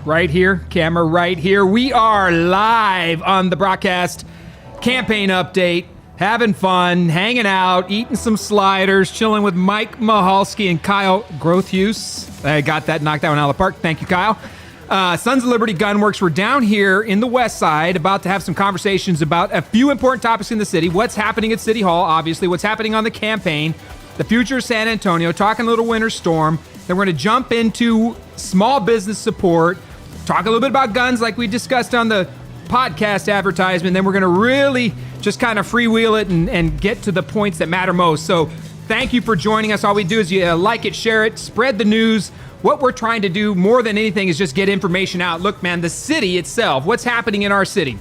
right here, camera right here. We are live on the broadcast campaign update, having fun, hanging out, eating some sliders, chilling with Mike Mahalski and Kyle Grothuse. I got that, knocked that one out of the park. Thank you, Kyle. Sons of Liberty Gunworks. We're down here in the West Side, about to have some conversations about a few important topics in the city. What's happening at City Hall, obviously, what's happening on the campaign, the future of San Antonio, talking a little winter storm. Then we're going to jump into small business support, talk a little bit about guns like we discussed on the podcast advertisement. Then we're going to really just kind of freewheel it and get to the points that matter most. So thank you for joining us. All we do is you like it, share it, spread the news. What we're trying to do more than anything is just get information out. Look, man, the city itself, what's happening in our city?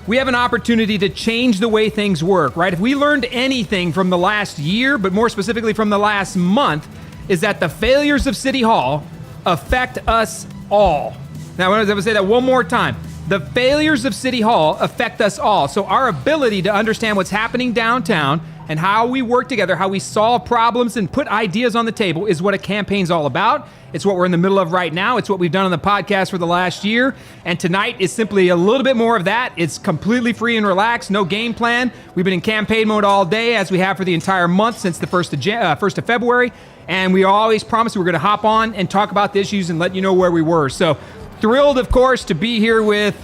We have an opportunity to change the way things work, right? If we learned anything from the last year, but more specifically from the last month, is that the failures of City Hall affect us all. Now, I'm going to say that one more time. The failures of City Hall affect us all. So our ability to understand what's happening downtown and how we work together, how we solve problems and put ideas on the table is what a campaign's all about. It's what we're in the middle of right now. It's what we've done on the podcast for the last year. And tonight is simply a little bit more of that. It's completely free and relaxed, no game plan. We've been in campaign mode all day, as we have for the entire month since the 1st of February. And we always promised we were going to hop on and talk about the issues and let you know where we were. So thrilled, of course, to be here with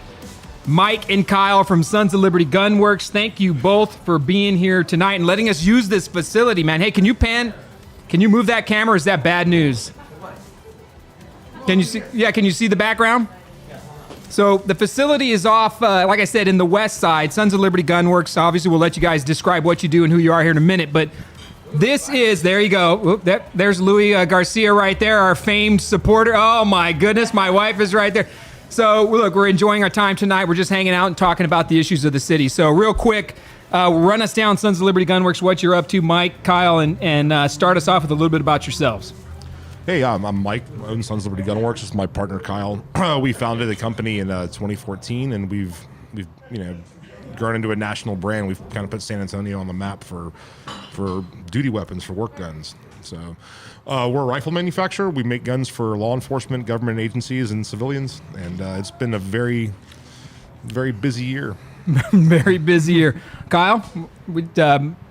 Mike and Kyle from Sons of Liberty Gunworks. Thank you both for being here tonight and letting us use this facility, man. Hey, can you move that camera? Or is that bad news? Can you see? Yeah, can you see the background? So the facility is off, like I said, in the West Side. Sons of Liberty Gunworks. Obviously, we'll let you guys describe what you do and who you are here in a minute, but this is, there you go. There's Louis Garcia right there, our famed supporter. Oh my goodness, my wife is right there. So look, we're enjoying our time tonight. We're just hanging out and talking about the issues of the city. So real quick, run us down, Sons of Liberty Gunworks, what you're up to, Mike, Kyle, and start us off with a little bit about yourselves. Hey, I'm Mike. I own Sons of Liberty Gunworks. This is my partner, Kyle. We founded the company in 2014, and we've grown into a national brand. We've kind of put San Antonio on the map for duty weapons, for work guns. So we're a rifle manufacturer. We make guns for law enforcement, government agencies, and civilians. And it's been a very, very busy year. Very busy year. Kyle,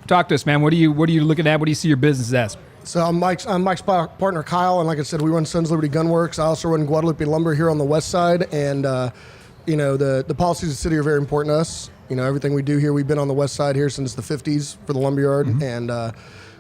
talk to us, man. What are you looking at? What do you see your business as? So I'm Mike's partner, Kyle, and like I said, we run Sons of Liberty Gunworks. I also run Guadalupe Lumber here on the West Side, and the policies of the city are very important to us. Everything we do here, we've been on the West Side here since the 50s for the lumberyard, and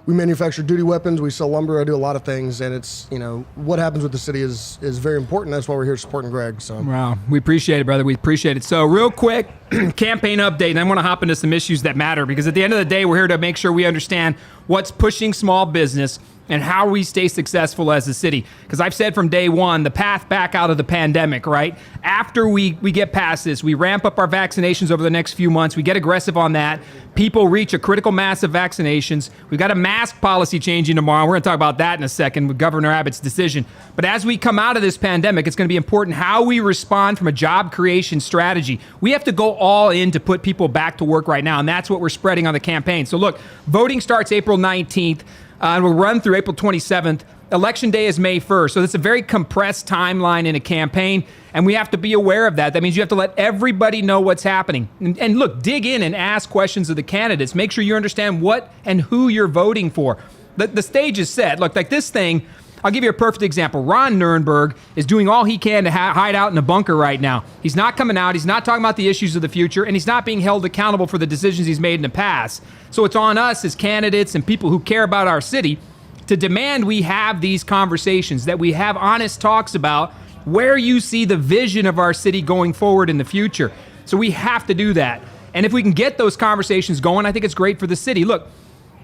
we manufacture duty weapons. We sell lumber. I do a lot of things, and it's what happens with the city is very important. That's why we're here supporting Greg. So wow, we appreciate it, brother. We appreciate it. So real quick, campaign update, and I want to hop into some issues that matter, because at the end of the day, we're here to make sure we understand what's pushing small business and how we stay successful as a city. Because I've said from day one, the path back out of the pandemic, right? After we get past this, we ramp up our vaccinations over the next few months. We get aggressive on that. People reach a critical mass of vaccinations. We've got a mask policy changing tomorrow. We're going to talk about that in a second with Governor Abbott's decision. But as we come out of this pandemic, it's going to be important how we respond from a job creation strategy. We have to go all in to put people back to work right now, and that's what we're spreading on the campaign. So look, voting starts April 19th. And we'll run through April 27th. Election day is May 1st. So it's a very compressed timeline in a campaign, and we have to be aware of that. That means you have to let everybody know what's happening. And look, dig in and ask questions of the candidates. Make sure you understand what and who you're voting for. The stage is set. Look, like this thing, I'll give you a perfect example. Ron Nirenberg is doing all he can to hide out in a bunker right now. He's not coming out. He's not talking about the issues of the future, and he's not being held accountable for the decisions he's made in the past. So it's on us as candidates and people who care about our city to demand we have these conversations, that we have honest talks about where you see the vision of our city going forward in the future. So we have to do that. And if we can get those conversations going, I think it's great for the city. Look,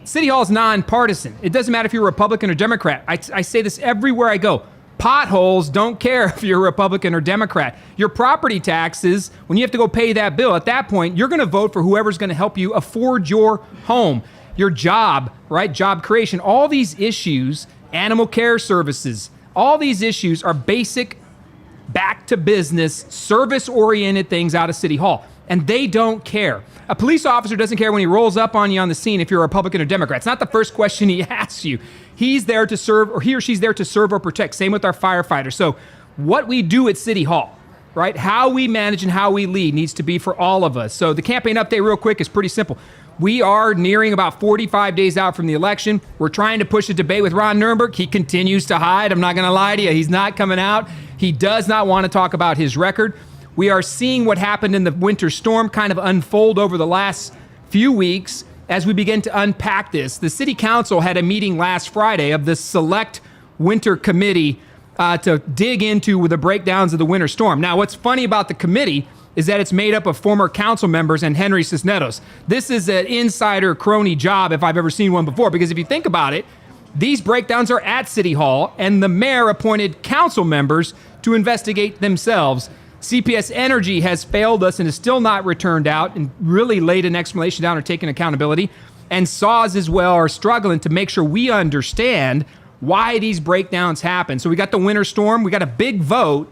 City Hall is nonpartisan. It doesn't matter if you're a Republican or Democrat. I say this everywhere I go. Potholes don't care if you're a Republican or Democrat. Your property taxes, when you have to go pay that bill, at that point, you're going to vote for whoever's going to help you afford your home, your job, right? Job creation. All these issues, animal care services, all these issues are basic, back to business, service-oriented things out of City Hall. And they don't care. A police officer doesn't care when he rolls up on you on the scene if you're a Republican or Democrat. It's not the first question he asks you. He's there to serve, or he or she's there to serve or protect. Same with our firefighters. So what we do at City Hall, right? How we manage and how we lead needs to be for all of us. So the campaign update real quick is pretty simple. We are nearing about 45 days out from the election. We're trying to push a debate with Ron Nirenberg. He continues to hide. I'm not going to lie to you. He's not coming out. He does not want to talk about his record. We are seeing what happened in the winter storm kind of unfold over the last few weeks as we begin to unpack this. The city council had a meeting last Friday of the select winter committee to dig into the breakdowns of the winter storm. Now, what's funny about the committee is that it's made up of former council members and Henry Cisneros. This is an insider crony job if I've ever seen one before, because if you think about it, these breakdowns are at City Hall, and the mayor appointed council members to investigate themselves. CPS Energy has failed us and is still not returned out and really laid an explanation down or taken accountability. And SAWS as well are struggling to make sure we understand why these breakdowns happen. So we got the winter storm. We got a big vote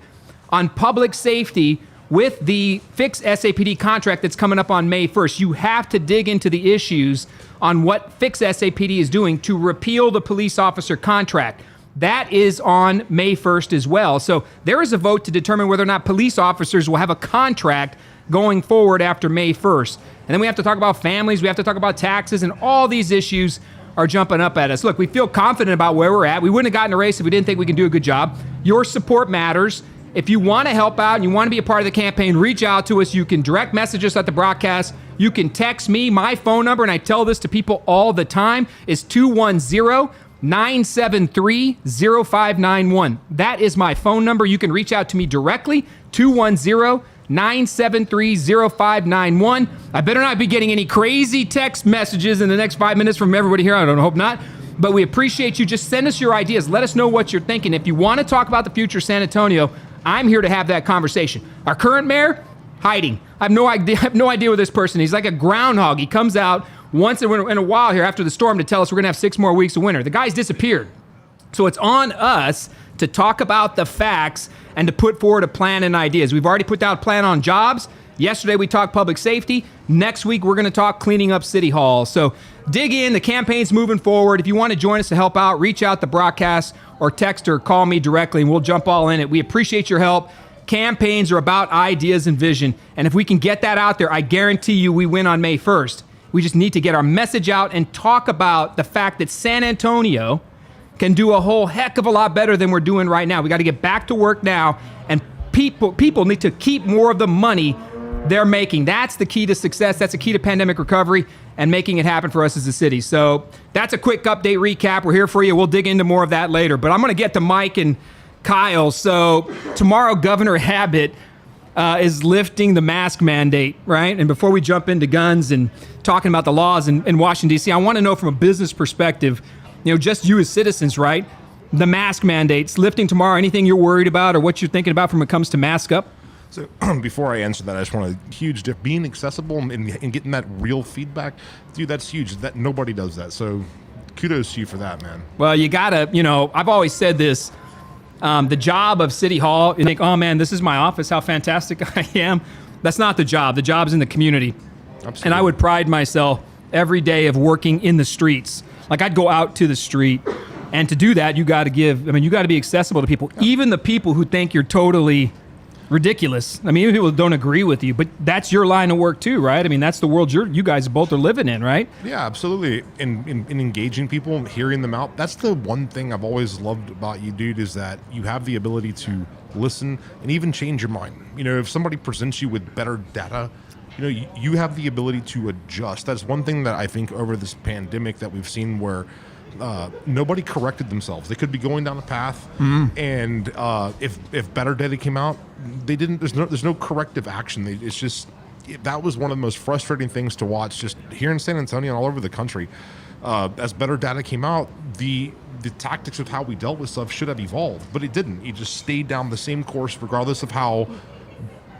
on public safety with the fixed SAPD contract that's coming up on May 1st. You have to dig into the issues on what fixed SAPD is doing to repeal the police officer contract. That is on May 1st as well. So there is a vote to determine whether or not police officers will have a contract going forward after May 1st. And then we have to talk about families, we have to talk about taxes, and all these issues are jumping up at us. Look, we feel confident about where we're at. We wouldn't have gotten a race if we didn't think we can do a good job. Your support matters. If you want to help out and you want to be a part of the campaign, reach out to us. You can direct message us at the broadcast. You can text me. My phone number, and I tell this to people all the time, is 210-973-0591. That is my phone number. You can reach out to me directly, 210-973-0591. I better not be getting any crazy text messages in the next 5 minutes from everybody here. I hope not. But we appreciate you. Just send us your ideas. Let us know what you're thinking. If you want to talk about the future of San Antonio, I'm here to have that conversation. Our current mayor, hiding. I have no idea with this person. He's like a groundhog. He comes out once in a while here after the storm to tell us we're going to have 6 more weeks of winter. The guy's disappeared. So it's on us to talk about the facts and to put forward a plan and ideas. We've already put out a plan on jobs. Yesterday we talked public safety. Next week we're going to talk cleaning up City Hall. So dig in. The campaign's moving forward. If you want to join us to help out, reach out the broadcast or text or call me directly, and we'll jump all in it. We appreciate your help. Campaigns are about ideas and vision. And if we can get that out there, I guarantee you we win on May 1st. We just need to get our message out and talk about the fact that San Antonio can do a whole heck of a lot better than we're doing right now. We got to get back to work now, and people need to keep more of the money they're making. That's the key to success. That's the key to pandemic recovery and making it happen for us as a city. So that's a quick update recap. We're here for you. We'll dig into more of that later. But I'm going to get to Mike and Kyle. So tomorrow, Governor Abbott is lifting the mask mandate, right? And before we jump into guns and talking about the laws in Washington, D.C., I want to know from a business perspective, just you as citizens, right? The mask mandates lifting tomorrow, anything you're worried about or what you're thinking about when it comes to mask up? So before I answer that, I just want a huge being accessible and getting that real feedback. Dude, that's huge. That nobody does that. So kudos to you for that, man. Well, you gotta, I've always said this, the job of City Hall, you think, oh man, this is my office, how fantastic I am. That's not the job. The job's in the community. Absolutely. And I would pride myself every day of working in the streets. Like I'd go out to the street, and to do that, you got to be accessible to people, even the people who think you're totally ridiculous. Even people don't agree with you, but that's your line of work too, right? That's the world you guys both are living in, right? Yeah, absolutely. In engaging people, hearing them out. That's the one thing I've always loved about you, dude, is that you have the ability to listen and even change your mind. If somebody presents you with better data, you have the ability to adjust. That's one thing that I think over this pandemic that we've seen where nobody corrected themselves. They could be going down a path, and if better data came out, they didn't. There's no corrective action. It's just that was one of the most frustrating things to watch. Just here in San Antonio and all over the country, as better data came out, the tactics of how we dealt with stuff should have evolved, but it didn't. It just stayed down the same course, regardless of how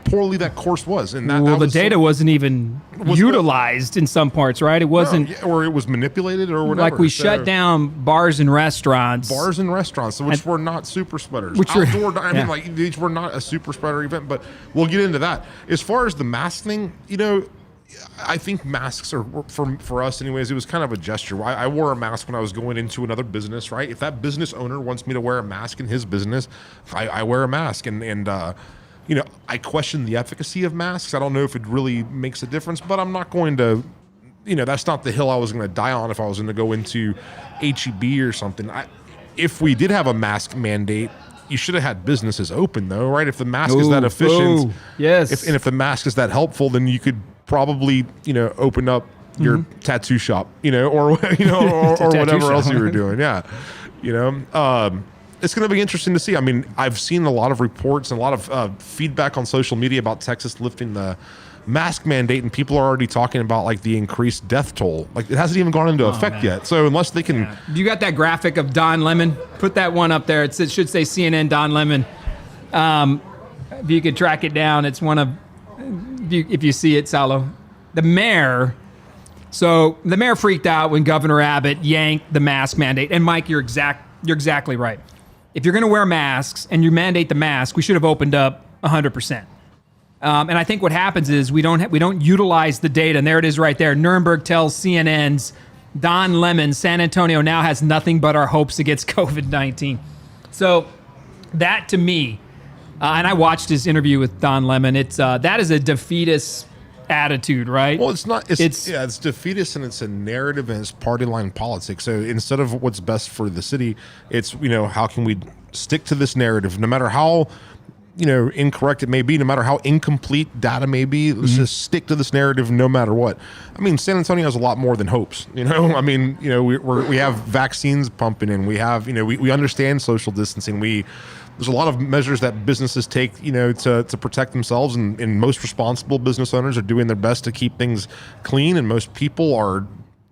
poorly that course was. And the data wasn't even utilized in some parts, right? It wasn't, or it was manipulated or whatever. Like we shut down bars and restaurants, which were not super spreaders. These were not a super spreader event. But we'll get into that. As far as the mask thing, I think masks are, for us anyways, it was kind of a gesture. I wore a mask when I was going into another business, right? If that business owner wants me to wear a mask in his business, I wear a mask. And I question the efficacy of masks. I don't know if it really makes a difference, but I'm not going to, that's not the hill I was going to die on if I was going to go into HEB or something. If we did have a mask mandate, you should have had businesses open though, right? If the mask is that efficient, yes. If the mask is that helpful, then you could probably, open up your tattoo shop, or whatever else you were doing. Yeah. It's going to be interesting to see. I mean, I've seen a lot of reports and a lot of feedback on social media about Texas lifting the mask mandate, and people are already talking about like the increased death toll. Like it hasn't even gone into effect yet. So unless they can, You got that graphic of Don Lemon? Put that one up there. It should say CNN Don Lemon. If you could track it down, it's one of, if you see it, Salo, the mayor. So the mayor freaked out when Governor Abbott yanked the mask mandate. And Mike, you're exactly right. If you're going to wear masks and you mandate the mask, we should have opened up 100%. And I think what happens is we don't utilize the data. And there it is right there. Nuremberg tells CNN's Don Lemon, San Antonio now has nothing but our hopes against COVID-19. So that to me, and I watched his interview with Don Lemon, that is a defeatist attitude, right? Well, it's not. It's defeatist, and it's a narrative, and it's party line politics. So instead of what's best for the city, it's how can we stick to this narrative, no matter how incorrect it may be, no matter how incomplete data may be. Let's just stick to this narrative, no matter what. I mean, San Antonio has a lot more than hopes. I mean, we have vaccines pumping in. We have we understand social distancing. There's a lot of measures that businesses take, to protect themselves, and most responsible business owners are doing their best to keep things clean, and most people are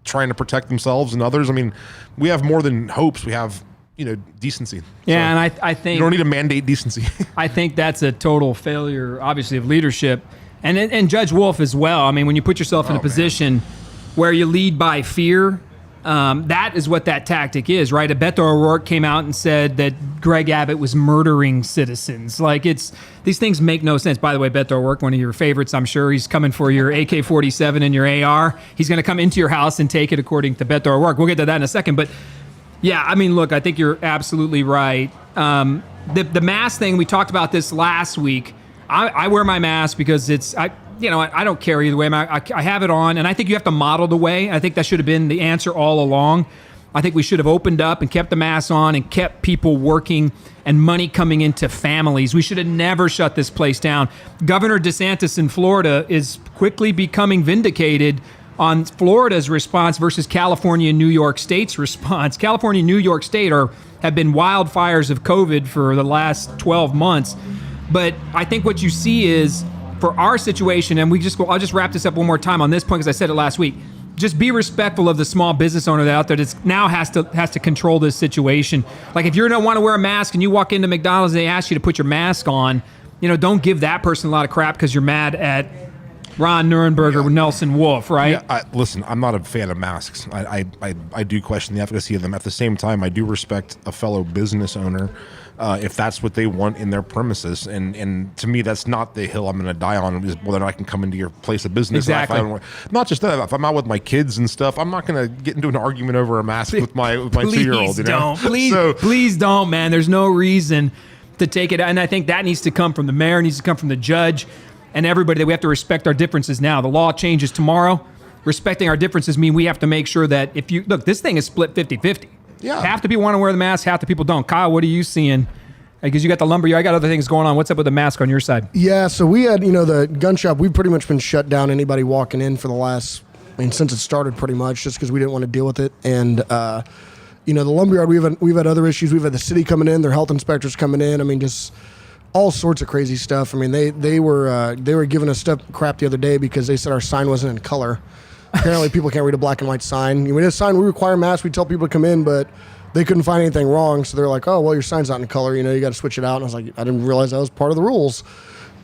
trying to protect themselves and others. I mean, we have more than hopes. We have, decency. Yeah, so and I think you don't need to mandate decency. I think that's a total failure, obviously, of leadership, and Judge Wolf as well. I mean, when you put yourself in a position where you lead by fear. That is what that tactic is, right? Beto O'Rourke came out and said that Greg Abbott was murdering citizens. Like these things make no sense. By the way, Beto O'Rourke, one of your favorites, I'm sure. He's coming for your AK-47 and your AR. He's going to come into your house and take it, according to Beto O'Rourke. We'll get to that in a second. But yeah, I mean, look, I think you're absolutely right. The mask thing, we talked about this last week. I wear my mask because I don't care either way. I have it on, and I think you have to model the way. I think that should have been the answer all along. I think we should have opened up and kept the mask on and kept people working and money coming into families. We should have never shut this place down. Governor DeSantis in Florida is quickly becoming vindicated on Florida's response versus California and New York State's response. California and New York State have been wildfires of COVID for the last 12 months. But I think what you see is, for our situation, and I'll just wrap this up one more time on this point because I said it last week. Just be respectful of the small business owner out there that now has to control this situation. Like if you don't want to wear a mask and you walk into McDonald's and they ask you to put your mask on, don't give that person a lot of crap because you're mad at Ron Nuremberg or Nelson Wolf, right? Yeah, listen, I'm not a fan of masks. I do question the efficacy of them. At the same time, I do respect a fellow business owner if that's what they want in their premises. And to me, that's not the hill I'm going to die on, is whether or not I can come into your place of business. Exactly. Not just that, if I'm out with my kids and stuff, I'm not going to get into an argument over a mask with my 2-year-old. Please don't, man. There's no reason to take it. And I think that needs to come from the mayor, needs to come from the judge, and everybody, that we have to respect our differences now. The law changes tomorrow. Respecting our differences mean we have to make sure that this thing is split 50-50. Yeah. Half the people want to wear the mask, half the people don't. Kyle, what are you seeing? Because you got the lumberyard, I got other things going on. What's up with the mask on your side? Yeah, so we had, the gun shop, we've pretty much been shut down, anybody walking in for the last, since it started pretty much, just because we didn't want to deal with it. And, the lumberyard, we've had other issues. We've had the city coming in, their health inspectors coming in. Just all sorts of crazy stuff. They were giving us crap the other day because they said our sign wasn't in color. Apparently people can't read a black and white sign. We had a sign, we require masks, we tell people to come in, but they couldn't find anything wrong. So they're like, oh, well, your sign's not in color. You got to switch it out. And I was like, I didn't realize that was part of the rules.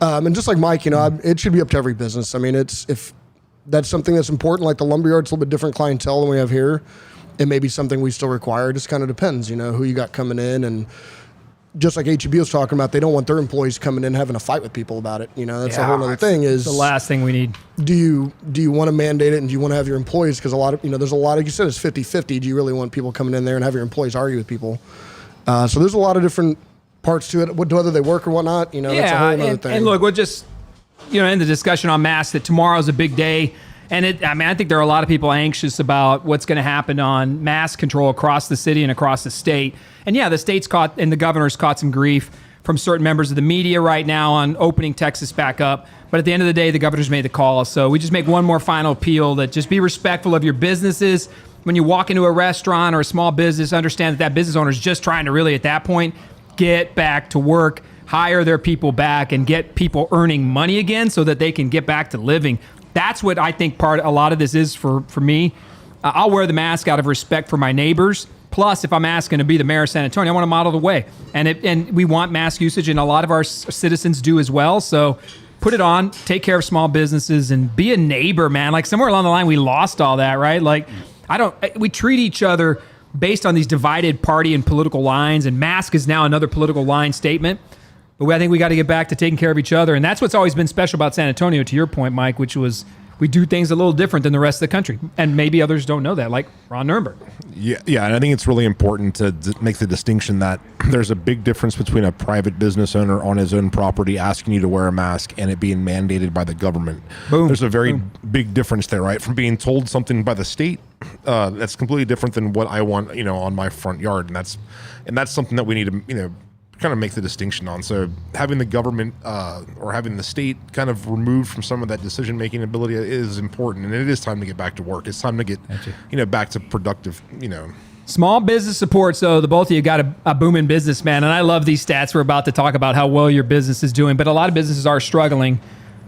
And just like Mike, it should be up to every business. If that's something that's important, like the lumberyard's a little bit different clientele than we have here, it may be something we still require. It just kind of depends, who you got coming in. And just like HEB was talking about, they don't want their employees coming in having a fight with people about it. That's a whole other thing. Is the last thing we need. Do you want to mandate it, and do you want to have your employees? Because a lot of there's a lot of, you said it's 50-50. Do you really want people coming in there and have your employees argue with people? So there's a lot of different parts to it. Whether they work or whatnot, that's a whole other thing. And look, we'll just end the discussion on masks. That tomorrow's a big day. And I think there are a lot of people anxious about what's going to happen on mask control across the city and across the state. And the state's caught, and the governor's caught some grief from certain members of the media right now on opening Texas back up. But at the end of the day, the governor's made the call. So we just make one more final appeal that just be respectful of your businesses. When you walk into a restaurant or a small business, understand that business owner is just trying to really, at that point, get back to work, hire their people back, and get people earning money again so that they can get back to living. That's what I think a lot of this is for me. I'll wear the mask out of respect for my neighbors. Plus, if I'm asking to be the mayor of San Antonio, I want to model the way. And we want mask usage, and a lot of our citizens do as well. So put it on, take care of small businesses, and be a neighbor, man. Like somewhere along the line, we lost all that, right? Like we treat each other based on these divided party and political lines, and mask is now another political line statement. But I think we got to get back to taking care of each other. And that's what's always been special about San Antonio, to your point, Mike, which was we do things a little different than the rest of the country. And maybe others don't know that, like Ron Nuremberg. Yeah, and I think it's really important to make the distinction that there's a big difference between a private business owner on his own property asking you to wear a mask and it being mandated by the government. Boom. There's a very big difference there, right? From being told something by the state, that's completely different than what I want, on my front yard. And that's something that we need to, kind of make the distinction on. So having the government or having the state kind of removed from some of that decision-making ability is important, and it is time to get back to work. It's time to get, back to productive, Small business support. So the both of you got a booming business, man, and I love these stats. We're about to talk about how well your business is doing, but a lot of businesses are struggling.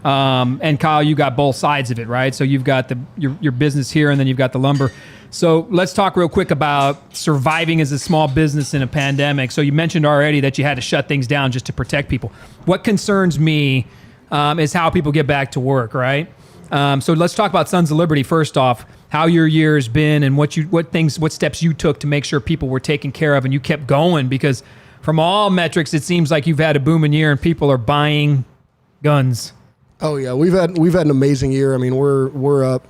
And Kyle, you got both sides of it, right? So you've got your business here, and then you've got the lumber. So let's talk real quick about surviving as a small business in a pandemic. So you mentioned already that you had to shut things down just to protect people. What concerns me is how people get back to work, right? So let's talk about Sons of Liberty first off. How your year has been, and what steps you took to make sure people were taken care of, and you kept going, because from all metrics, it seems like you've had a booming year and people are buying guns. Oh yeah, we've had an amazing year. I mean, we're up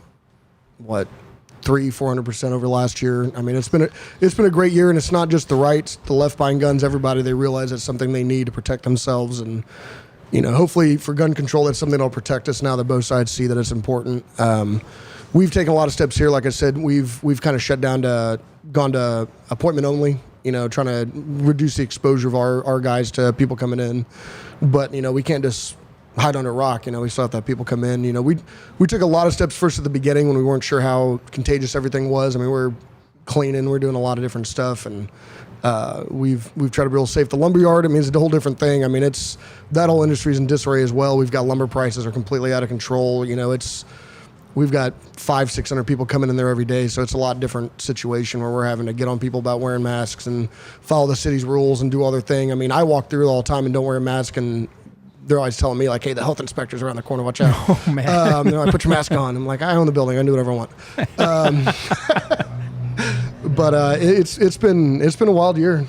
300-400% over last year. I mean, it's been a great year, and it's not just the right, the left buying guns. Everybody, they realize it's something they need to protect themselves, and hopefully for gun control, that's something that'll protect us now that both sides see that it's important. We've taken a lot of steps here. Like I said, we've kind of shut down gone to appointment only. Trying to reduce the exposure of our guys to people coming in, but we can't just hide under a rock. We still have to have people come in. We took a lot of steps first at the beginning when we weren't sure how contagious everything was. I mean, we're cleaning, we're doing a lot of different stuff, and we've tried to be real safe. The lumberyard, I mean, it's a whole different thing. I mean, that whole industry's in disarray as well. We've got lumber prices are completely out of control. We've got 500-600 people coming in there every day, so it's a lot different situation where we're having to get on people about wearing masks and follow the city's rules and do all their thing. I mean, I walk through all the time and don't wear a mask, and they're always telling me, like, hey, the health inspector's around the corner, watch out. Oh, man. They're like, put your mask on. I'm like, I own the building. I can do whatever I want. But it's been a wild year.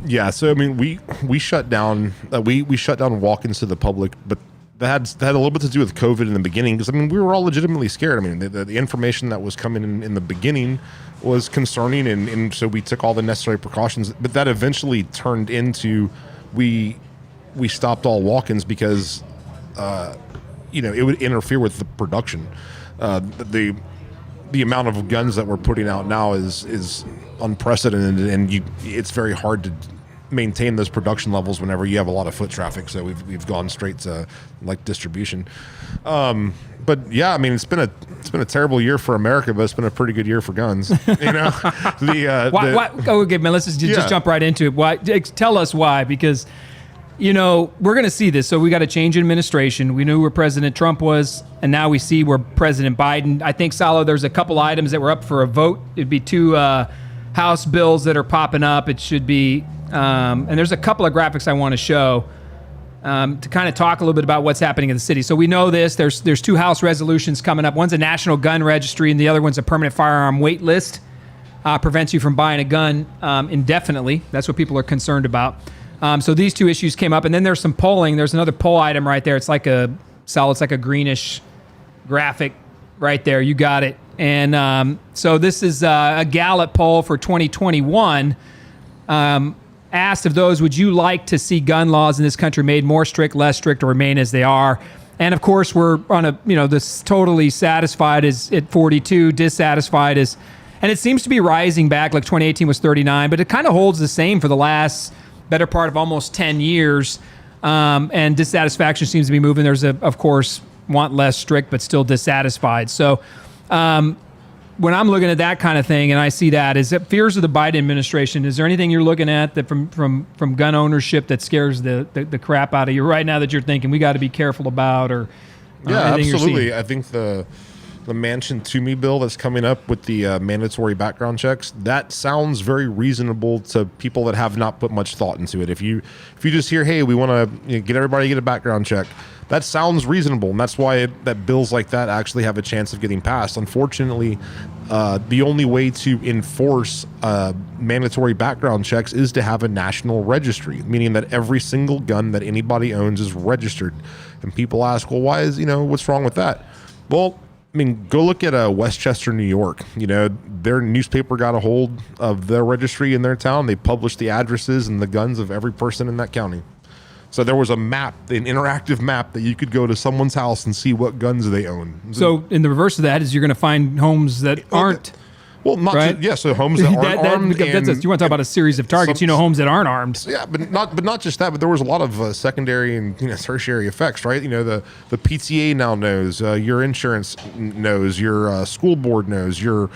Yeah, so I mean, we shut down we shut down walk-ins to the public, but that had a little bit to do with COVID in the beginning, because I mean, we were all legitimately scared. I mean, the information that was coming in the beginning was concerning, and so we took all the necessary precautions. But that eventually turned into we stopped all walk-ins because it would interfere with the production. The amount of guns that we're putting out now is unprecedented, and it's very hard to maintain those production levels whenever you have a lot of foot traffic. So we've gone straight to distribution. But yeah, I mean, it's been a terrible year for America, but it's been a pretty good year for guns. Okay, man, let's just jump right into it. Why? Tell us why, because we're going to see this. So we got a change in administration. We knew where President Trump was, and now we see where President Biden. I think, Salo, there's a couple items that were up for a vote. It'd be two House bills that are popping up. It should be, and there's a couple of graphics I want to show to kind of talk a little bit about what's happening in the city. So we know this. There's two House resolutions coming up. One's a national gun registry, and the other one's a permanent firearm wait list. prevents you from buying a gun indefinitely. That's what people are concerned about. So these two issues came up, and then there's some polling. There's another poll item right there. It's like a greenish graphic right there. You got it. And so this is a Gallup poll for 2021. Asked of those, would you like to see gun laws in this country made more strict, less strict, or remain as they are? And of course, we're on this totally satisfied is at 42, dissatisfied is, and it seems to be rising back. Like 2018 was 39, but it kind of holds the same for the last better part of almost 10 years. And dissatisfaction seems to be moving. There's of course, want less strict, but still dissatisfied. So, when I'm looking at that kind of thing and I see that, is it fears of the Biden administration? Is there anything you're looking at that from gun ownership that scares the crap out of you right now that you're thinking we got to be careful about? Or yeah, absolutely. I think the Manchin Toomey bill that's coming up with the mandatory background checks, that sounds very reasonable to people that have not put much thought into it. If you just hear, hey, we want to get everybody to get a background check, that sounds reasonable, and that's why that bills like that actually have a chance of getting passed. Unfortunately, the only way to enforce mandatory background checks is to have a national registry, meaning that every single gun that anybody owns is registered. And people ask, well, why is, what's wrong with that? Well, I mean, go look at Westchester, New York. Their newspaper got a hold of their registry in their town. They published the addresses and the guns of every person in that county. So there was a map, an interactive map that you could go to someone's house and see what guns they own. So in the reverse of that is you're going to find homes that aren't. Well, not right? so homes that aren't armed. You want to talk about a series of targets, homes that aren't armed. Yeah, but not just that, but there was a lot of secondary and tertiary effects, right? The PTA now knows, your insurance knows, your school board knows, your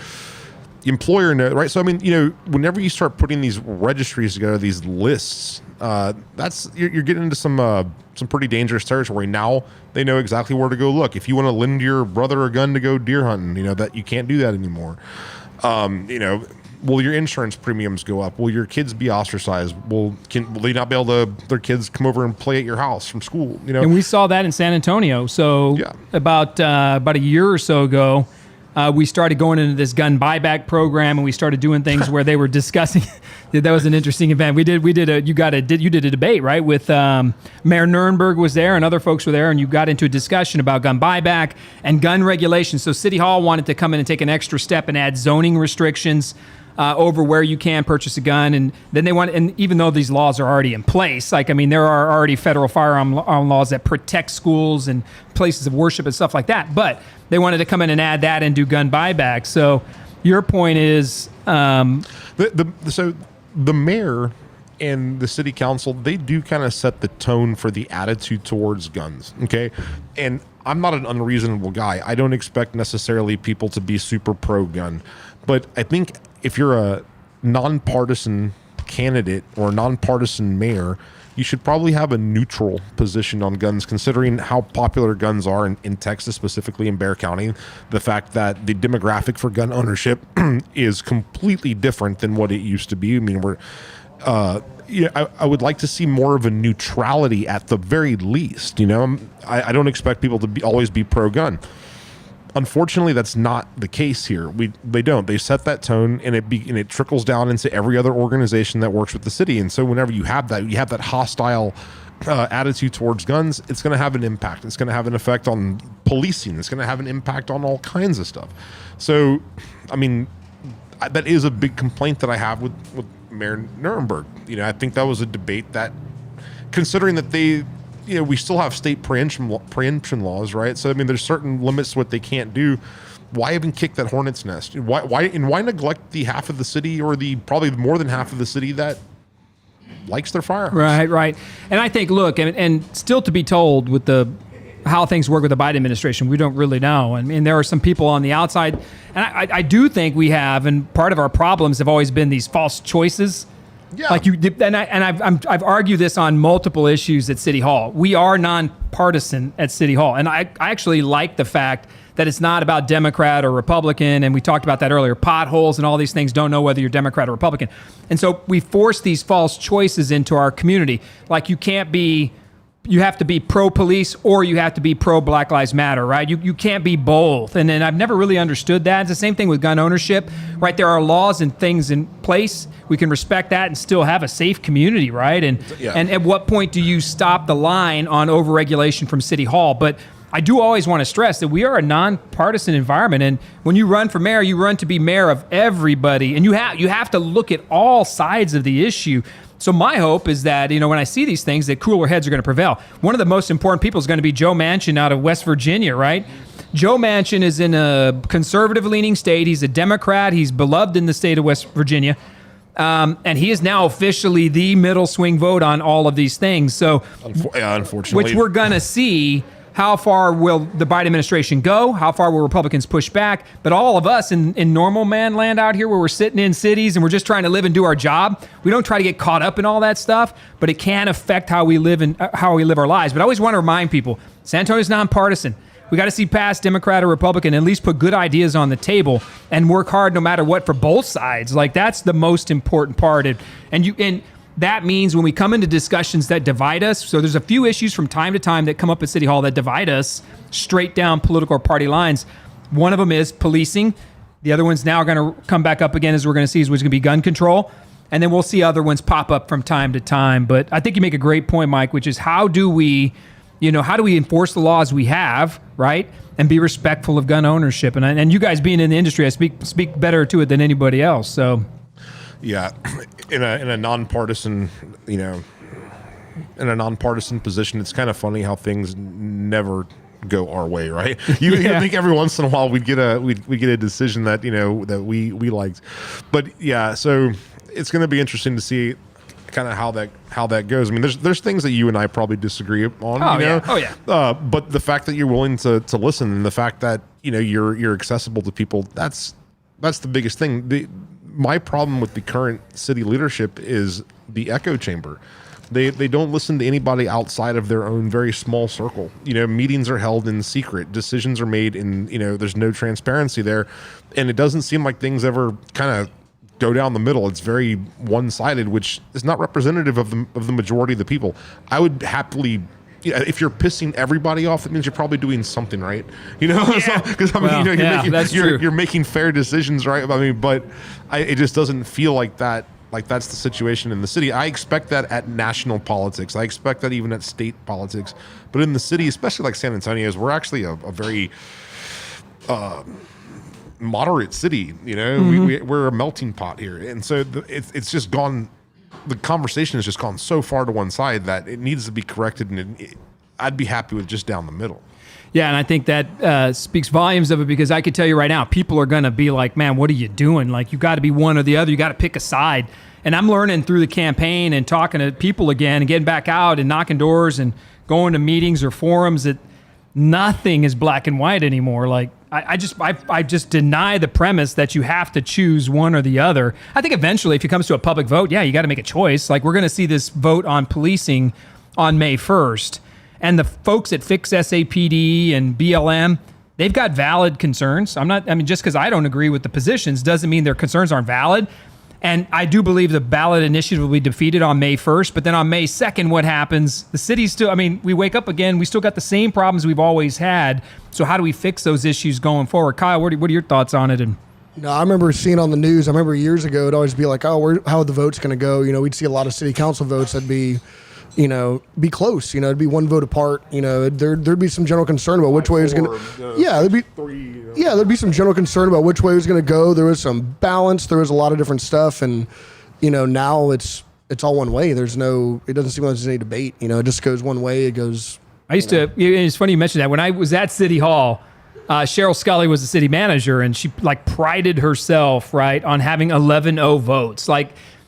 employer knows, right? So I mean, whenever you start putting these registries together, these lists, that's you're getting into some pretty dangerous territory. Now they know exactly where to go look. If you want to lend your brother a gun to go deer hunting, that you can't do that anymore. Will your insurance premiums go up? Will your kids be ostracized? Will they not be able to, their kids come over and play at your house from school? And we saw that in San Antonio. So yeah. about a year or so ago, we started going into this gun buyback program, and we started doing things where they were discussing. That was an interesting event. You did a debate, right? With Mayor Nuremberg was there, and other folks were there, and you got into a discussion about gun buyback and gun regulations. So City Hall wanted to come in and take an extra step and add zoning restrictions over where you can purchase a gun, and then and even though these laws are already in place, there are already federal firearm laws that protect schools and places of worship and stuff like that, but they wanted to come in and add that and do gun buyback. So your point is, the mayor and the city council, they do kind of set the tone for the attitude towards guns. Okay, and I'm not an unreasonable guy. I don't expect necessarily people to be super pro-gun, but I think if you're a nonpartisan candidate or a nonpartisan mayor, you should probably have a neutral position on guns, considering how popular guns are in Texas, specifically in Bexar County. The fact that the demographic for gun ownership is completely different than what it used to be. I mean, I would like to see more of a neutrality at the very least. I don't expect people to always be pro-gun. Unfortunately, that's not the case here. They don't. They set that tone, and it trickles down into every other organization that works with the city. And so, whenever you have that hostile attitude towards guns, it's going to have an impact. It's going to have an effect on policing. It's going to have an impact on all kinds of stuff. So, I mean, that is a big complaint that I have with Mayor Nuremberg. I think that was a debate that, considering that we still have state preemption laws, right? So, I mean, there's certain limits to what they can't do. Why even kick that hornet's nest? Why neglect the half of the city, or probably more than half of the city that likes their firearms? Right. And I think, look, and still to be told with how things work with the Biden administration, we don't really know. I mean, there are some people on the outside, and I do think we have, and part of our problems have always been these false choices. Yeah. I've argued this on multiple issues at City Hall. We are nonpartisan at City Hall, and I actually like the fact that it's not about Democrat or Republican. And we talked about that earlier. Potholes and all these things, don't know whether you're Democrat or Republican, and so we force these false choices into our community. Like, you can't be you have to be pro-police or you have to be pro-Black Lives Matter, right? You can't be both. And then I've never really understood that. It's the same thing with gun ownership, right? There are laws and things in place. We can respect that and still have a safe community, right? And at what point do you stop the line on overregulation from City Hall? But I do always want to stress that we are a nonpartisan environment. And when you run for mayor, you run to be mayor of everybody. And you have to look at all sides of the issue. So my hope is that, when I see these things, that cooler heads are going to prevail. One of the most important people is going to be Joe Manchin out of West Virginia, right? Joe Manchin is in a conservative-leaning state. He's a Democrat. He's beloved in the state of West Virginia. And he is now officially the middle swing vote on all of these things. So, unfortunately. Which we're going to see. How far will the Biden administration go? How far will Republicans push back? But all of us in normal man land out here where we're sitting in cities and we're just trying to live and do our job, we don't try to get caught up in all that stuff, but it can affect how we live and how we live our lives. But I always want to remind people, San Antonio's nonpartisan. We got to see past Democrat or Republican, at least put good ideas on the table and work hard no matter what for both sides. Like, that's the most important part. And that means when we come into discussions that divide us, so there's a few issues from time to time that come up at City Hall that divide us straight down political or party lines. One of them is policing. The other one's now going to come back up again, as we're going to see, which is going to be gun control. And then we'll see other ones pop up from time to time. But I think you make a great point, Mike, which is how do we enforce the laws we have, right? And be respectful of gun ownership. And you guys being in the industry, I speak better to it than anybody else. So. Yeah, in a nonpartisan, in a nonpartisan position, it's kind of funny how things never go our way, right? You think every once in a while we'd get a decision that that we liked, but yeah. So it's going to be interesting to see kind of how that goes. I mean, there's things that you and I probably disagree on. But the fact that you're willing to listen, and the fact that you're accessible to people, that's the biggest thing. My problem with the current city leadership is the echo chamber. They don't listen to anybody outside of their own very small circle. Meetings are held in secret. Decisions are made in, there's no transparency there. And it doesn't seem like things ever kind of go down the middle. It's very one-sided, which is not representative of the majority of the people. I would happily... if you're pissing everybody off, that means you're probably doing something right. You're making fair decisions, right? I mean, but it just doesn't feel like that. Like that's the situation in the city. I expect that at national politics. I expect that even at state politics. But in the city, especially like San Antonio's, we're actually a very moderate city. We're a melting pot here, and so it's just gone. The conversation has just gone so far to one side that it needs to be corrected, and I'd be happy with just down the middle. Yeah, and I think that speaks volumes of it, because I could tell you right now, people are going to be like, man, what are you doing? Like, you got to be one or the other. You got to pick a side. And I'm learning through the campaign and talking to people again and getting back out and knocking doors and going to meetings or forums that nothing is black and white anymore. Like, I just deny the premise that you have to choose one or the other. I think eventually, if it comes to a public vote, you got to make a choice. Like, we're going to see this vote on policing on May 1st. And the folks at Fix SAPD and BLM, they've got valid concerns. Just because I don't agree with the positions doesn't mean their concerns aren't valid. And I do believe the ballot initiative will be defeated on May 1st. But then on May 2nd, what happens? The city's still, we wake up again. We still got the same problems we've always had. So how do we fix those issues going forward? Kyle, what are your thoughts on it? No, I remember seeing on the news, I remember years ago, it'd always be like, how are the votes going to go? We'd see a lot of city council votes that'd be, be close. It'd be one vote apart. There'd be some general concern about which way it was going to. There'd be some general concern about which way it was going to go. There was some balance. There was a lot of different stuff, and now it's all one way. It doesn't seem like there's any debate. It just goes one way. It goes. I used to. It's funny you mentioned that. When I was at City Hall, Cheryl Scully was the city manager, and she prided herself on having 11-0 votes.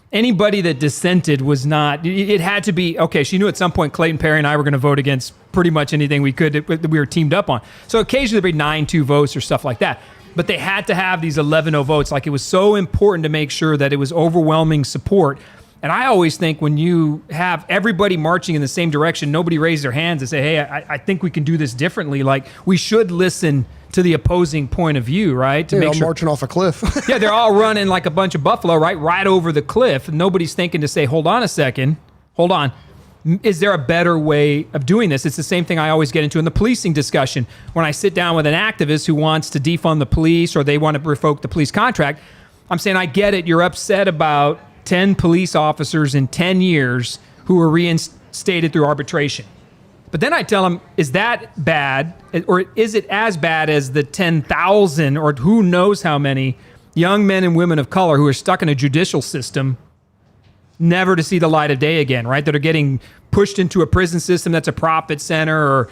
Anybody that dissented was not, it had to be, okay, she knew at some point Clayton Perry and I were going to vote against pretty much anything we were teamed up on. So occasionally there'd be 9-2 votes or stuff like that. But they had to have these 11-0 votes. It was so important to make sure that it was overwhelming support. And I always think when you have everybody marching in the same direction, nobody raised their hands and say, hey, I think we can do this differently. We should listen to the opposing point of view, right? To make sure marching off a cliff. Yeah, they're all running like a bunch of buffalo, right over the cliff. And nobody's thinking to say, hold on a second, hold on. Is there a better way of doing this? It's the same thing I always get into in the policing discussion. When I sit down with an activist who wants to defund the police or they want to revoke the police contract, I'm saying, I get it. You're upset about 10 police officers in 10 years who were reinstated through arbitration. But then I tell them, is that bad? Or is it as bad as the 10,000 or who knows how many young men and women of color who are stuck in a judicial system never to see the light of day again, right? That are getting pushed into a prison system that's a profit center or,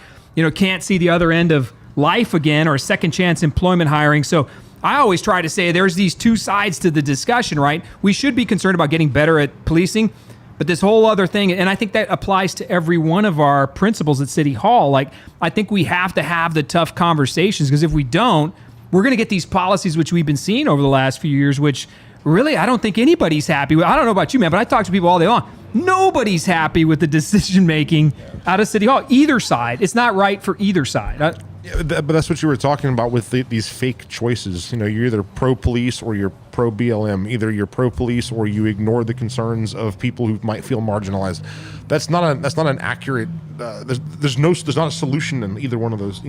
can't see the other end of life again or second chance employment hiring. So I always try to say there's these two sides to the discussion, right? We should be concerned about getting better at policing, but this whole other thing, and I think that applies to every one of our principals at City Hall. Like, I think we have to have the tough conversations, because if we don't, we're going to get these policies which we've been seeing over the last few years, which really, I don't think anybody's happy with. I don't know about you, man, but I talk to people all day long. Nobody's happy with the decision-making out of City Hall. Either side. It's not right for either side. Yeah, but that's what you were talking about with these fake choices. You're either pro-police or you're pro-BLM. Either you're pro-police or you ignore the concerns of people who might feel marginalized. That's not an accurate. There's not a solution in either one of those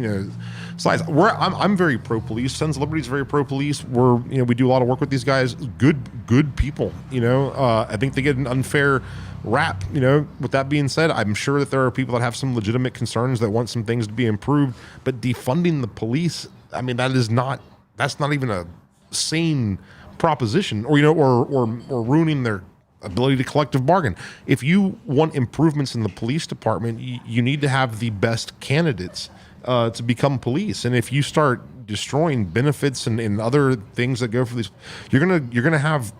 sides. I'm very pro-police. Sons of Liberty is very pro-police. We do a lot of work with these guys. Good people. I think they get an unfair rap. With that being said, I'm sure that there are people that have some legitimate concerns that want some things to be improved. But defunding the police, I mean, that's not even a sane proposition, or ruining their ability to collective bargain. If you want improvements in the police department, you need to have the best candidates to become police. And if you start destroying benefits and other things that go for these, you're gonna have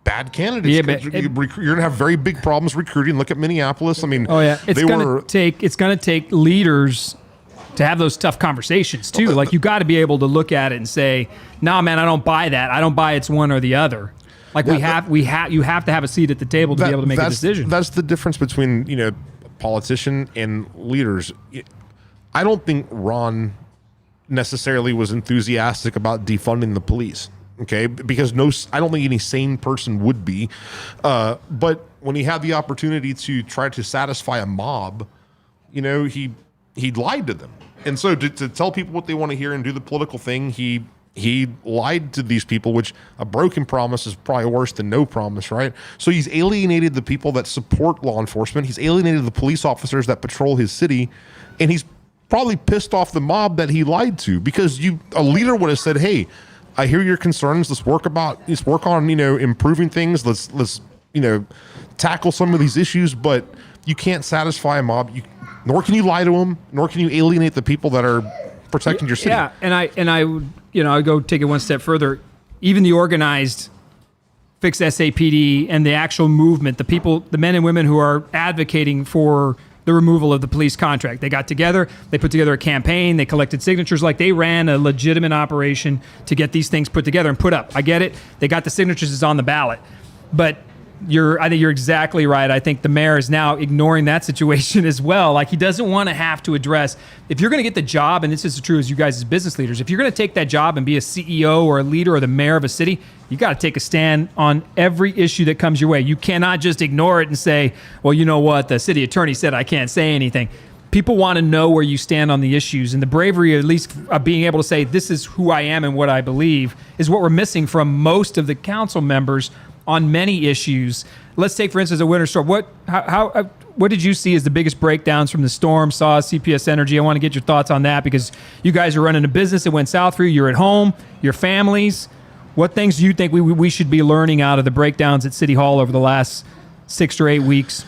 bad candidates. Yeah, but you're gonna have very big problems recruiting. Look at Minneapolis. I mean, it's gonna take leaders to have those tough conversations too. Like, you got to be able to look at it and say, "Nah, man, I don't buy that. I don't buy it's one or the other." Like, you have to have a seat at the table to be able to make a decision. That's the difference between politician and leaders. I don't think Ron necessarily was enthusiastic about defunding the police. Okay, because I don't think any sane person would be. But when he had the opportunity to try to satisfy a mob, he lied to them. And so to tell people what they want to hear and do the political thing, he lied to these people, which a broken promise is probably worse than no promise, right? So he's alienated the people that support law enforcement. He's alienated the police officers that patrol his city, and he's probably pissed off the mob that he lied to, because a leader would have said, "Hey, I hear your concerns. Let's work on improving things. Let's tackle some of these issues, but you can't satisfy a mob. Nor can you lie to them, nor can you alienate the people that are protecting your city." Yeah, and I would I'd go take it one step further. Even the organized Fix SAPD and the actual movement, the men and women who are advocating for the removal of the police contract, they got together, they put together a campaign, they collected signatures, like they ran a legitimate operation to get these things put together and put up. I get it. They got the signatures, it's on the ballot. But I think you're exactly right. I think the mayor is now ignoring that situation as well. Like, he doesn't want to have to address, if you're going to get the job, and this is true as you guys as business leaders, if you're going to take that job and be a CEO or a leader or the mayor of a city, you got to take a stand on every issue that comes your way. You cannot just ignore it and say, well, you know what, the city attorney said I can't say anything. People want to know where you stand on the issues, and the bravery, at least, of being able to say, this is who I am and what I believe, is what we're missing from most of the council members on many issues. Let's take, for instance, a winter storm. What did you see as the biggest breakdowns from the storm? Saw CPS Energy. I want to get your thoughts on that, because you guys are running a business that went south for you. You're at home, your families. What things do you think we should be learning out of the breakdowns at City Hall over the last 6 or 8 weeks?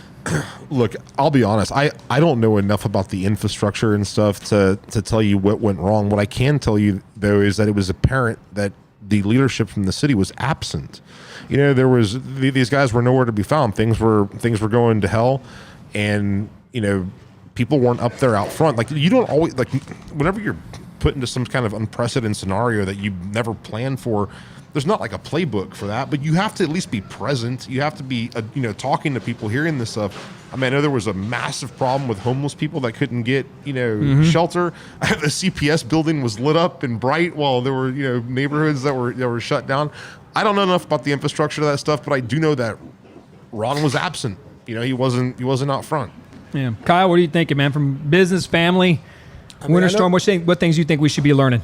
Look, I'll be honest. I don't know enough about the infrastructure and stuff to tell you what went wrong. What I can tell you, though, is that it was apparent that the leadership from the city was absent. These guys were nowhere to be found. Things were going to hell, and people weren't up there out front. Like, you don't always, like, whenever you're put into some kind of unprecedented scenario that you never planned for, there's not like a playbook for that, but you have to at least be present. You have to be, talking to people, hearing this stuff. I mean, I know there was a massive problem with homeless people that couldn't get, shelter. The CPS building was lit up and bright while there were, neighborhoods that were shut down. I don't know enough about the infrastructure of that stuff, but I do know that Ron was absent. he wasn't out front. Yeah, Kyle, what are you thinking, man? From business, family, winter storm, what things you think we should be learning?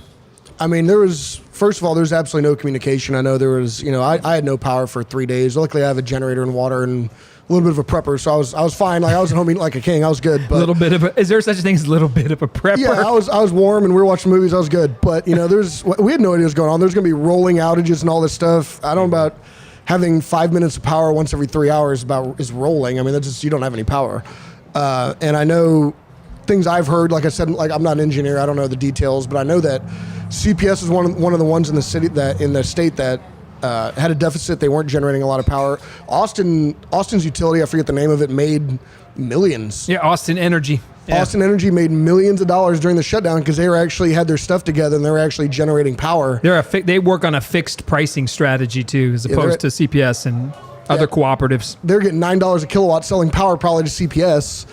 I mean, first of all, there's absolutely no communication. I know there was, I had no power for 3 days. Luckily, I have a generator and water and a little bit of a prepper, so I was fine. Like I was at home eating like a king. I was good. But is there such a thing as a little bit of a prepper? Yeah, I was warm and we were watching movies. I was good. But we had no idea what was going on. There's going to be rolling outages and all this stuff. I don't know about having 5 minutes of power once every 3 hours is rolling. I mean, that's just, you don't have any power. And I know things I've heard. Like I said, like I'm not an engineer. I don't know the details, but I know that CPS is one of the ones in the state that had a deficit. They weren't generating a lot of power. Austin's utility, I forget the name of it, made millions. Yeah, Austin Energy. Yeah. Austin Energy made millions of dollars during the shutdown because they had their stuff together and they were actually generating power. They work on a fixed pricing strategy too, as opposed to CPS and other cooperatives. They're getting $9 a kilowatt selling power probably to CPS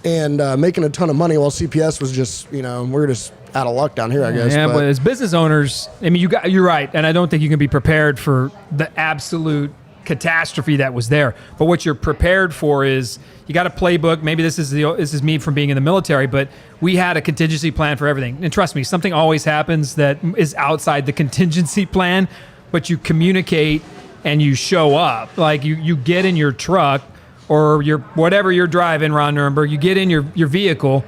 and making a ton of money while CPS was just, we're just out of luck down here, I guess. Yeah, but as business owners, I mean, you're right, and I don't think you can be prepared for the absolute catastrophe that was there. But what you're prepared for is you got a playbook. Maybe this is me from being in the military, but we had a contingency plan for everything. And trust me, something always happens that is outside the contingency plan, but you communicate and you show up. Like you get in your truck or whatever you're driving, Ron Nuremberg, you get in your vehicle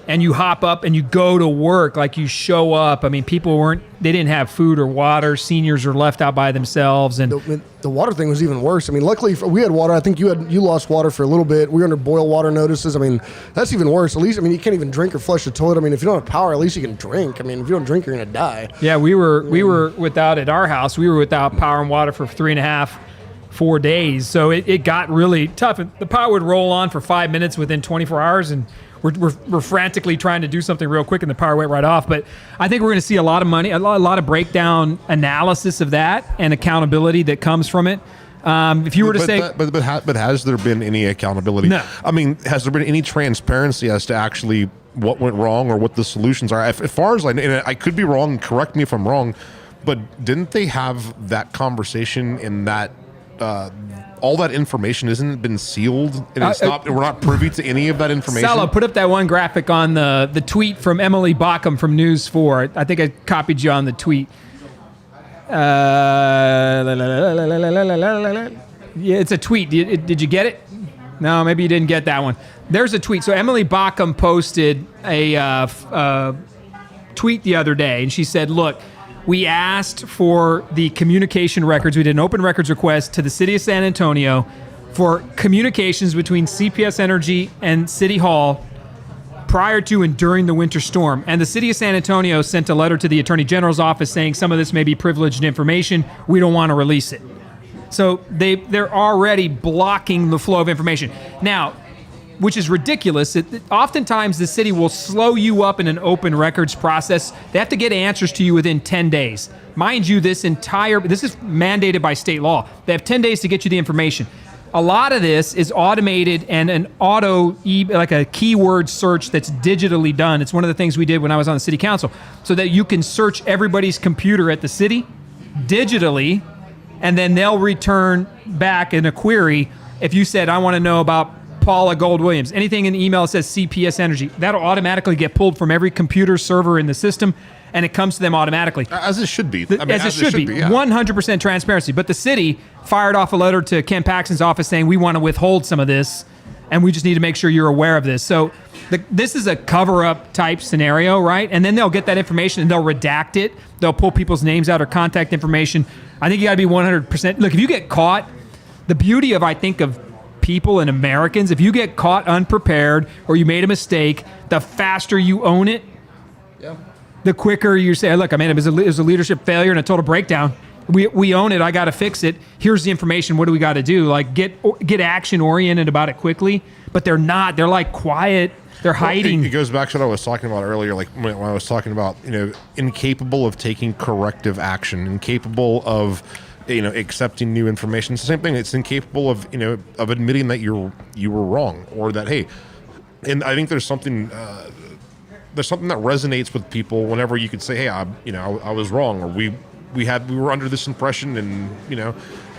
and you hop up and you go to work, like you show up. I mean, they didn't have food or water. Seniors are left out by themselves. And the water thing was even worse. I mean, luckily we had water. I think you lost water for a little bit. We were under boil water notices. I mean, that's even worse. At least, I mean, you can't even drink or flush the toilet. I mean, if you don't have power, at least you can drink. I mean, if you don't drink, you're going to die. Yeah, we were without, at our house, we were without power and water for 4 days. So it got really tough. The power would roll on for 5 minutes within 24 hours, and we're frantically trying to do something real quick, and the power went right off. But I think we're going to see a lot of money, a lot of breakdown analysis of that and accountability that comes from it. If you were to say, but has there been any accountability? No. I mean, has there been any transparency as to actually what went wrong or what the solutions are? As far as and I could be wrong. Correct me if I'm wrong, but didn't they have that conversation in that? All that information isn't been sealed, and we're not privy to any of that information. Salo, put up that one graphic on the tweet from Emily Bockham from News 4. I think I copied you on the tweet. Yeah, it's a tweet. Did you get it? No, maybe you didn't get that one. There's a tweet. So Emily Bockham posted a tweet the other day, and she said, look, we asked for the communication records. We did an open records request to the city of San Antonio for communications between CPS Energy and City Hall prior to and during the winter storm. And the city of San Antonio sent a letter to the Attorney General's office saying some of this may be privileged information. We don't want to release it. So they're already blocking the flow of information. Now, which is ridiculous. Oftentimes, the city will slow you up in an open records process. They have to get answers to you within 10 days. Mind you, this is mandated by state law. They have 10 days to get you the information. A lot of this is automated and an like a keyword search that's digitally done. It's one of the things we did when I was on the city council, so that you can search everybody's computer at the city digitally, and then they'll return back in a query. If you said, I want to know about Paula Gold Williams, anything in the email that says CPS Energy, that'll automatically get pulled from every computer server in the system, and it comes to them automatically. As it should be. As it should be. Yeah. 100% transparency. But the city fired off a letter to Ken Paxton's office saying, we want to withhold some of this, and we just need to make sure you're aware of this. So this is a cover-up type scenario, right? And then they'll get that information and they'll redact it. They'll pull people's names out or contact information. I think you got to be 100%. Look, if you get caught, the beauty of people and Americans, if you get caught unprepared or you made a mistake, the faster you own it, the quicker you say, look, I mean, it was a leadership failure and a total breakdown. We own it. I got to fix it. Here's the information. What do we got to do? Like get action oriented about it quickly. But they're not. They're like quiet. They're hiding. It goes back to what I was talking about earlier, like when I was talking about, incapable of taking corrective action, incapable of accepting new information. It's the same thing. It's incapable of admitting that you were wrong, or that, hey, and I think there's something that resonates with people whenever you could say, hey, I was wrong, or we were under this impression, and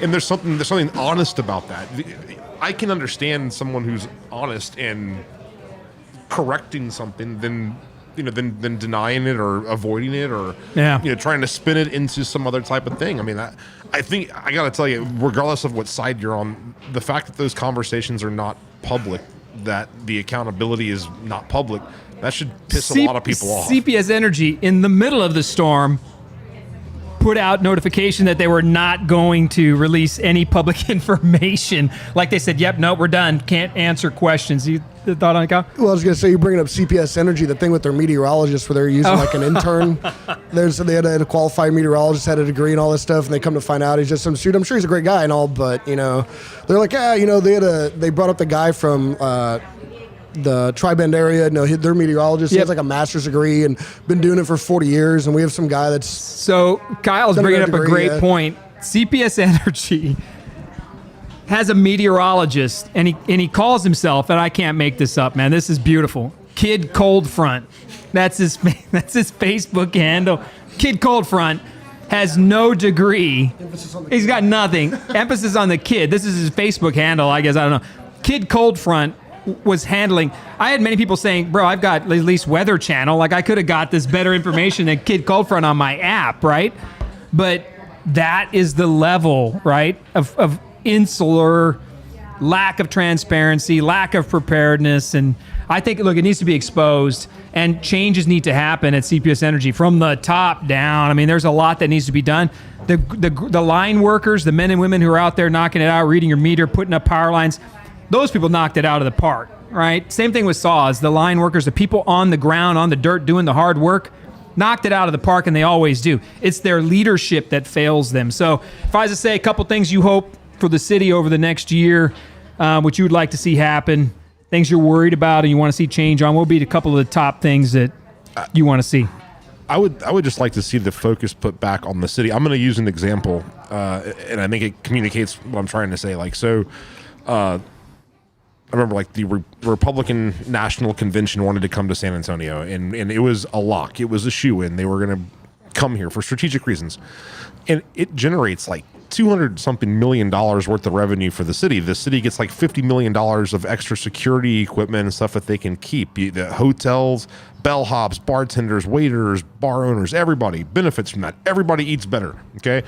And there's something honest about that. I can understand someone who's honest and correcting something than denying it or avoiding it or trying to spin it into some other type of thing. I mean, I think I got to tell you, regardless of what side you're on, the fact that those conversations are not public, that the accountability is not public, that should piss a lot of people off. CPS Energy, in the middle of the storm, put out notification that they were not going to release any public information. Like they said, yep, no, we're done. Can't answer questions. You thought on it, Kyle? Well, I was going to say, you're bringing up CPS Energy, the thing with their meteorologists where they're using like an intern. They had a qualified meteorologist, had a degree and all this stuff, and they come to find out he's just some student. I'm sure he's a great guy and all, but, they're like, they brought up the guy from the Tri-Bend area. No, their meteorologist. He has like a master's degree and been doing it for 40 years. And we have some guy that's... So Kyle's bringing up a great point. CPS Energy has a meteorologist, and he calls himself, and I can't make this up, man. This is beautiful. Kid Cold Front. That's his Facebook handle. Kid Cold Front has no degree. He's got nothing. Emphasis on the kid. This is his Facebook handle, I guess. I don't know. Kid Cold Front was handling. I had many people saying, bro, I've got at least Weather Channel. Like, I could have got this better information than Kid Cold Front on my app, right? But that is the level, right, of insular lack of transparency, lack of preparedness. And I think, look, it needs to be exposed, and changes need to happen at CPS Energy from the top down. I mean, there's a lot that needs to be done. The line workers, the men and women who are out there knocking it out, reading your meter, putting up power lines, those people knocked it out of the park, right? Same thing with saws. The line workers, the people on the ground, on the dirt, doing the hard work, knocked it out of the park, and they always do. It's their leadership that fails them. So if I was to say a couple things you hope for the city over the next year, what you would like to see happen, things you're worried about and you want to see change on, what would be a couple of the top things that you want to see? I would just like to see the focus put back on the city. I'm going to use an example, and I think it communicates what I'm trying to say. I remember the Republican National Convention wanted to come to San Antonio, and it was a lock. It was a shoo-in. They were going to come here for strategic reasons. And it generates $200-something million worth of revenue for the city. The city gets $50 million of extra security equipment and stuff that they can keep. The hotels, bellhops, bartenders, waiters, bar owners, everybody benefits from that. Everybody eats better, okay?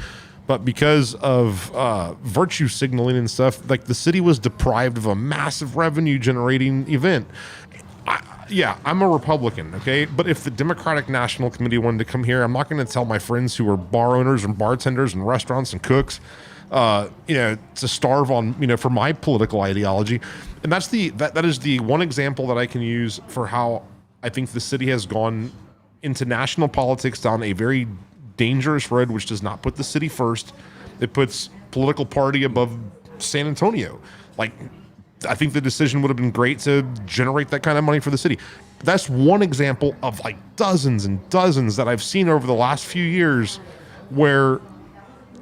But because of virtue signaling and stuff, the city was deprived of a massive revenue-generating event. I'm a Republican, okay? But if the Democratic National Committee wanted to come here, I'm not going to tell my friends who are bar owners and bartenders and restaurants and cooks, to starve on, for my political ideology. And that is the one example that I can use for how I think the city has gone into national politics down a very dangerous road, which does not put the city first. It puts political party above San Antonio. I think the decision would have been great to generate that kind of money for the city. That's one example of dozens and dozens that I've seen over the last few years where,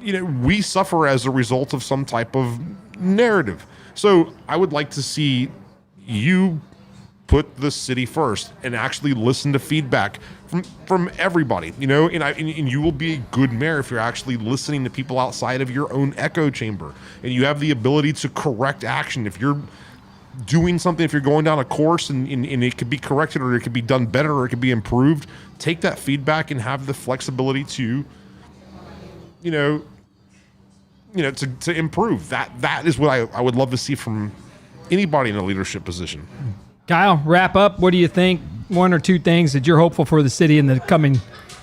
we suffer as a result of some type of narrative. So I would like to see you put the city first and actually listen to feedback from everybody, and you will be a good mayor if you're actually listening to people outside of your own echo chamber, and you have the ability to correct action. If you're doing something, if you're going down a course and it could be corrected, or it could be done better, or it could be improved, take that feedback and have the flexibility to, to improve. That is what I would love to see from anybody in a leadership position. Kyle, wrap up. What do you think? One or two things that you're hopeful for the city in the coming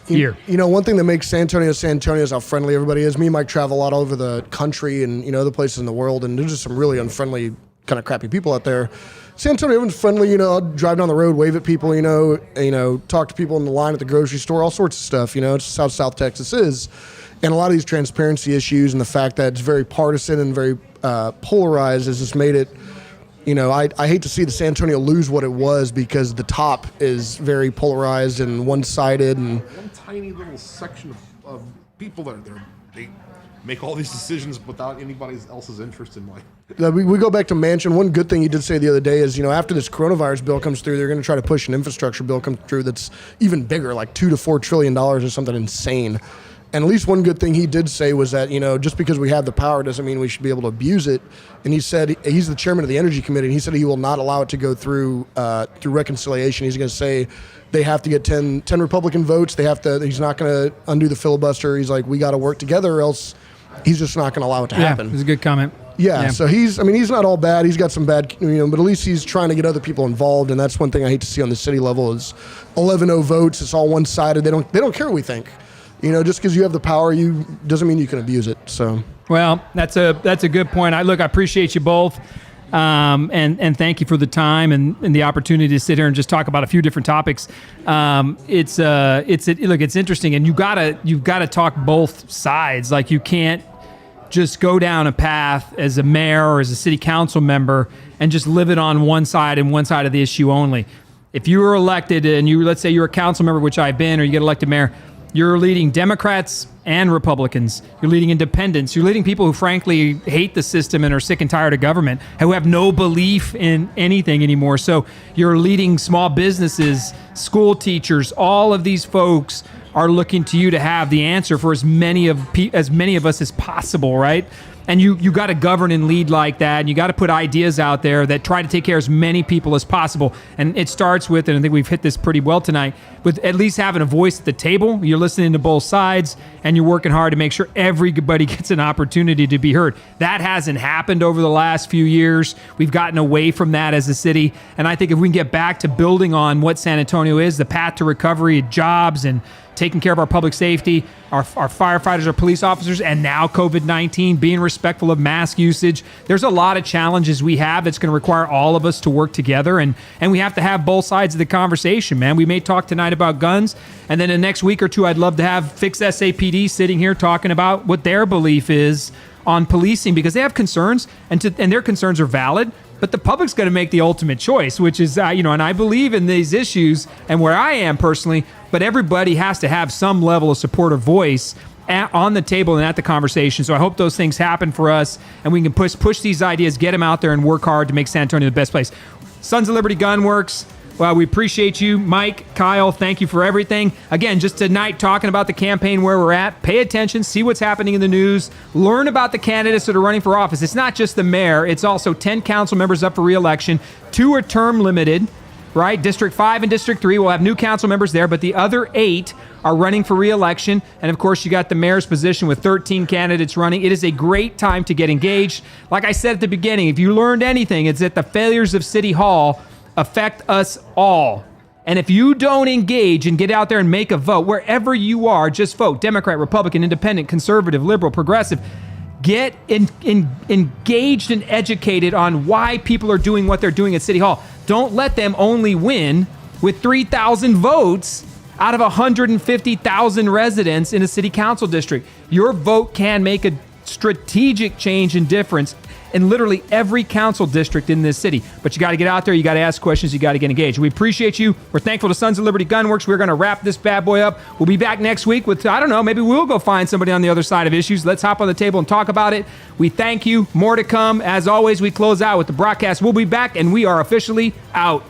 year? One thing that makes San Antonio is how friendly everybody is. Me and Mike travel a lot all over the country and, other places in the world, and there's just some really unfriendly, kind of crappy people out there. San Antonio, everyone's friendly. I'll drive down the road, wave at people, talk to people in the line at the grocery store, all sorts of stuff. It's just how South Texas is. And a lot of these transparency issues and the fact that it's very partisan and very polarized has just made it, I hate to see the San Antonio lose what it was, because the top is very polarized and one-sided. And one tiny little section of people that are there, they make all these decisions without anybody else's interest in life. We go back to Manchin. One good thing you did say the other day is, after this coronavirus bill comes through, they're going to try to push an infrastructure bill come through that's even bigger, $2 to $4 trillion or something insane. And at least one good thing he did say was that, just because we have the power doesn't mean we should be able to abuse it. And he said, he's the chairman of the Energy Committee, and he said he will not allow it to go through reconciliation. He's going to say they have to get 10 Republican votes. He's not going to undo the filibuster. He's like, we got to work together or else he's just not going to allow it to happen. It's a good comment. Yeah, so he's not all bad. He's got some bad, but at least he's trying to get other people involved, and that's one thing I hate to see on the city level is 11-0 votes. It's all one-sided. They don't care what we think. Just because you have the power, doesn't mean you can abuse it. So, well, that's a good point. I appreciate you both, and thank you for the time and the opportunity to sit here and just talk about a few different topics. It's interesting, and you've got to talk both sides. Like, you can't just go down a path as a mayor or as a city council member and just live it on one side and one side of the issue only. If you were elected and let's say you're a council member, which I've been, or you get elected mayor, you're leading Democrats and Republicans. You're leading independents. You're leading people who frankly hate the system and are sick and tired of government, who have no belief in anything anymore. So you're leading small businesses, school teachers. All of these folks are looking to you to have the answer for as many of us as possible, right? And you got to govern and lead like that. And you got to put ideas out there that try to take care of as many people as possible. And it starts with, and I think we've hit this pretty well tonight, with at least having a voice at the table. You're listening to both sides, and you're working hard to make sure everybody gets an opportunity to be heard. That hasn't happened over the last few years. We've gotten away from that as a city. And I think if we can get back to building on what San Antonio is, the path to recovery, jobs, and taking care of our public safety, our firefighters, our police officers, and now COVID-19, being respectful of mask usage. There's a lot of challenges we have that's going to require all of us to work together, and we have to have both sides of the conversation, man. We may talk tonight about guns, and then the next week or two, I'd love to have Fix SAPD sitting here talking about what their belief is on policing, because they have concerns, and their concerns are valid. But the public's going to make the ultimate choice, which is, and I believe in these issues and where I am personally, but everybody has to have some level of support or voice on the table and at the conversation. So I hope those things happen for us and we can push these ideas, get them out there and work hard to make San Antonio the best place. Sons of Liberty Gunworks. Well, we appreciate you. Mike, Kyle, thank you for everything. Again, just tonight talking about the campaign, where we're at. Pay attention, see what's happening in the news, learn about the candidates that are running for office. It's not just the mayor, it's also 10 council members up for re-election. 2 are term limited, right? District 5 and District 3 will have new council members there, but the other 8 are running for re-election. And of course, you got the mayor's position with 13 candidates running. It is a great time to get engaged. Like I said at the beginning, if you learned anything, it's that the failures of City Hall affect us all. And if you don't engage and get out there and make a vote, wherever you are, just vote. Democrat, Republican, Independent, Conservative, Liberal, Progressive. Get engaged and educated on why people are doing what they're doing at City Hall. Don't let them only win with 3,000 votes out of 150,000 residents in a city council district. Your vote can make a strategic change and difference in literally every council district in this city. But you got to get out there, you got to ask questions, you got to get engaged. We appreciate you. We're thankful to Sons of Liberty Gunworks. We're going to wrap this bad boy up. We'll be back next week with, I don't know, maybe we'll go find somebody on the other side of issues. Let's hop on the table and talk about it. We thank you. More to come. As always, we close out with the broadcast. We'll be back, and we are officially out.